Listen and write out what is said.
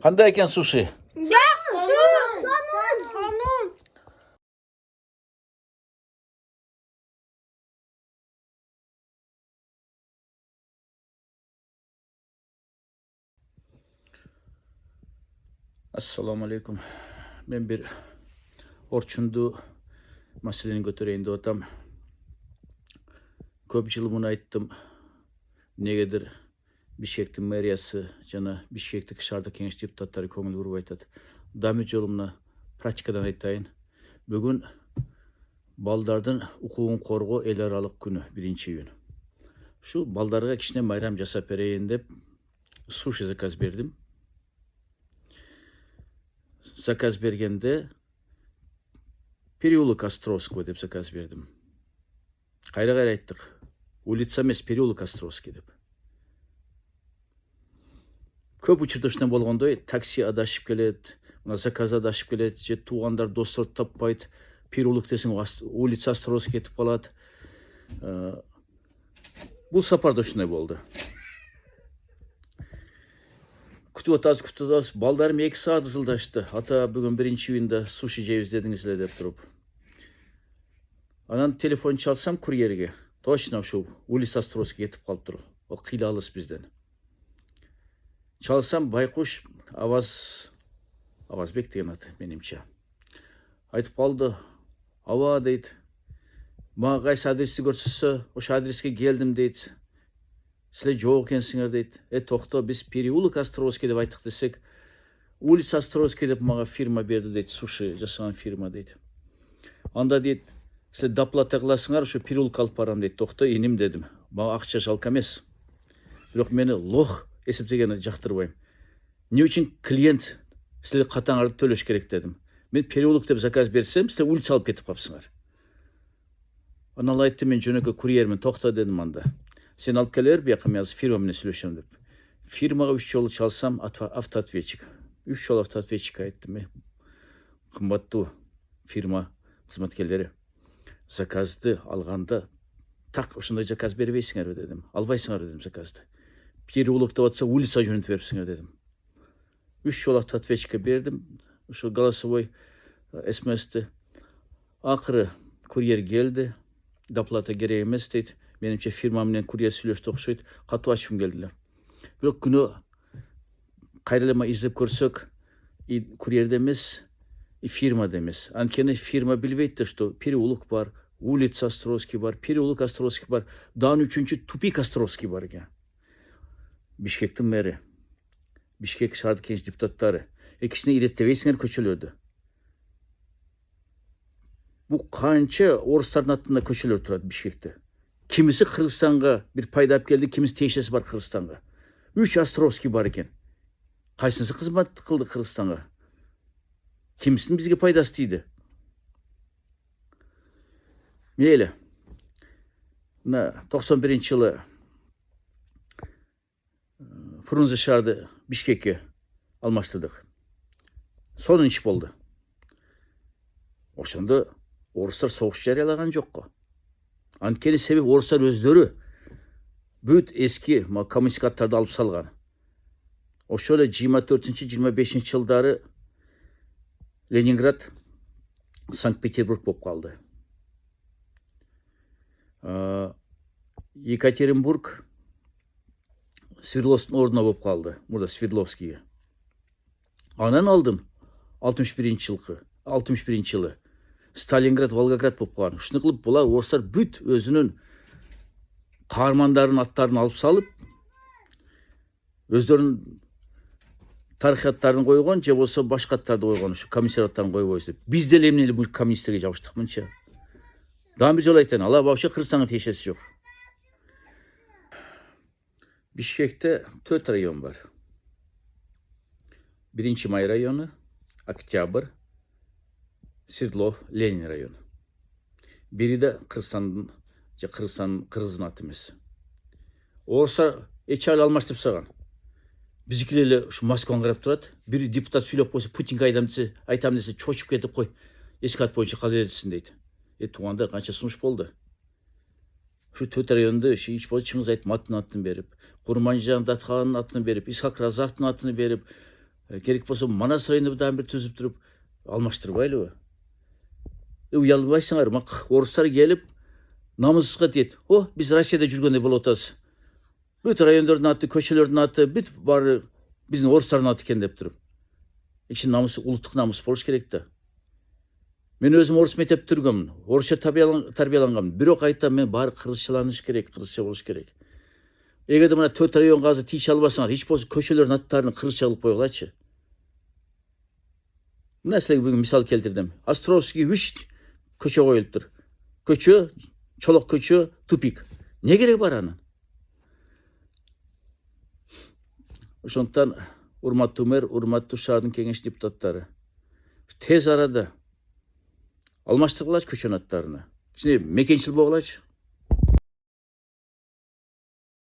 Қандай екен суши? Сонун. Assalamu alaikum. Ben bir Orçundu meseleni götüreyim de otam. Köp jıl bunu ayttım. Negedir Bişkектің mэриясы жана Бишкектик шаардык кеңеш депутаттары көңүл буруп айтат. Дамир жолумна практикадан айтайын. Бүгүн балдардын укугун коргоо эл аралык күнү, 1-июнь. Şu балдарга кичине майрам жасап берейин деп суши заказ бердим. Заказ бергенде переулок Островского деп заказ бердим. Кайра айттык. Улица эмес, переулок Островский деп. Көп учурда болгондой, такси адашып келет, мына заказ адашып келет, же туугандар, достор таппайт, переулок десең улица Островский кетип калат. Бул сапарда ушундай болду. Күтүп атабыз, балдарым 2 саат ызылдашты. Ата бүгүн 1-июнда суши жейбиз дедиңиздер деп туруп. Анан телефон чалсам курьерге. Точно ушу улица Островский кетип калыптыр. Ал кыйла алыс бизден. Çalsam Baykuş Avazbek деген аты менимче. Айтып калды. Ава дейт. Мага кайсы адрести көрсөтсө, ошо адреске келдим дейт. Силер жок экенсиңер дейт. Токто, биз переулок Островский деп айттык десек, улица Островский деп мага фирма берди дейт, суши жасаган фирма дейт. Анда дейт, силер доплата кыласыңар, ошо переулок алып барам дейт. Токто, иним дедим. Мага акча жалко эмес. Бирок мени лох эсептегенди жактырбайм. Не үчүн клиент силер катаңарды төлөш керек дедим. Мен переулок деп заказ берсем, силер улица алып кетип калыпсыңар. Анан ал айтты, мен жөнөкөй курьермин, токто дедим анда. Сен алып келер, бияка мен азыр фирма менен сүйлөшөм деп. Фирмага 3 жолу чалсам, автоответчик. 3 жолу автоответчик айттым. Кымбаттуу фирма кызматкерлери, заказды алганда так ушундай заказ бербейсиңерби дедим. Албайсыңар дедим заказды. Переулок деп атса, улица жөнөтүп берипсиңер дедим. 3 жолу автоответчикке бердим. Ушу голосовой СМС'ти. Акыры курьер келди. Доплата керек эмес дейт. Менимче фирма менен курьер сүйлөштү окшойт. Катуу ачуум келдилер. Бирок күнөө кайрылама издеп көрсөк, курьерде эмес, фирмада эмес. Анткени фирма билбейт да, что переулок бар, улица Островский бар, переулок Островский бар, дан 3-чү тупик Островский бар экен. Бишкектин мэри, Бишкек шаардык кеңеш депутаттары, кичине иреттебейсиңер көчөлөрдү. Бул канча орустардын атында көчөлөр турат Бишкекте. Кимиси Кыргызстанга бир пайда алып келди, кимиси тиешеси бар Кыргызстанга. 3 Островский бар экен. Кайсынысы кызмат кылды Кыргызстанга? Кимисинин бизге пайдасы тийди? Мейли. Мына 91-жылы Фрунзе шаарды Бишкекке алмаштырдык. Сонун иш болду. Ошондо орустар согуш жарыялаган жокко. Анткени себеп орустар өздөрү бүт эски коммунистикаттарды алып салган. Ошо эле 24-25 жылдары Ленинград, Санкт-Петербург болуп калды. Екатеринбург Свердловскдун ордуна болуп калды. Мурда Свердловский. Анан алдым 61-жылы Сталинград, Волгоград болуп калган. Ушуну кылып булар орустар бүт өзүнүн каармандарын аттарын алып салып, өздөрүнүн тарыхаттарын койгон, же болсо башка аттарды койгон, ушу комиссариаттарын койбойбуз деп. Биз деле эмне эле бул коммунисттерге жабыштык мынча. Дагы бир жолу айтайын, ала вообще Кыргызстанга тиешеси жок. Бишкекте 4 район бар. 1-Май району, Октябрь, Свердлов, Ленин району. Бири да Кыргызстандын же Кыргыздын аты эмес. Орусар эч айлы алмаштырып салган. Биздикилер эле ушу Москвага карап турат. Бир депутат сүйлөп койсо, Путинге айтам десе, чочуп кетип кой. Эски ат боюнча кала берсин дейт. Туугандар канча сунуш болду. Şu töt rayonunda hiç boz Çыңыз Айтматовдун атын берип, Курманжан Датханын атын берип, Исхак Разактын атын берип, керек болса Манас районunda да bir түзіп тұрып алмаштырбайлы. Уялбайсыңар, орыстар келіп намысқа дейді. О, біз Россияда жүргенде бұл отасы. Бүт райондардың аты, көшелердің аты, бүт бары біздің орыстардың аты екен деп тұрып. İçin намысы, ұлттық намыс болуш керек та. Мен өзім орыс мектеп түргенмін, орысша тарбияланғанмын. Бирок айтам, мен бары кыргызчаланыш керек, кыргызча болуш керек. Эгерде мына 4 районга азыр тийише албасаңар, эч болсо көчөлөрдүн аттарын кыргызча кылып койгулачы. Мына силерге бүгүн мисал келтирдим. Островский 3 көчө коюлуптур. Көчө, Чолок көчө, тупик. Не керек бар анын? Ошондуктан урматтуу мэр, урматтуу шаардын кеңеш депутаттары, тез арада алмаштыргылачы көчөнүн аттарына. Мекенчил болгулачы.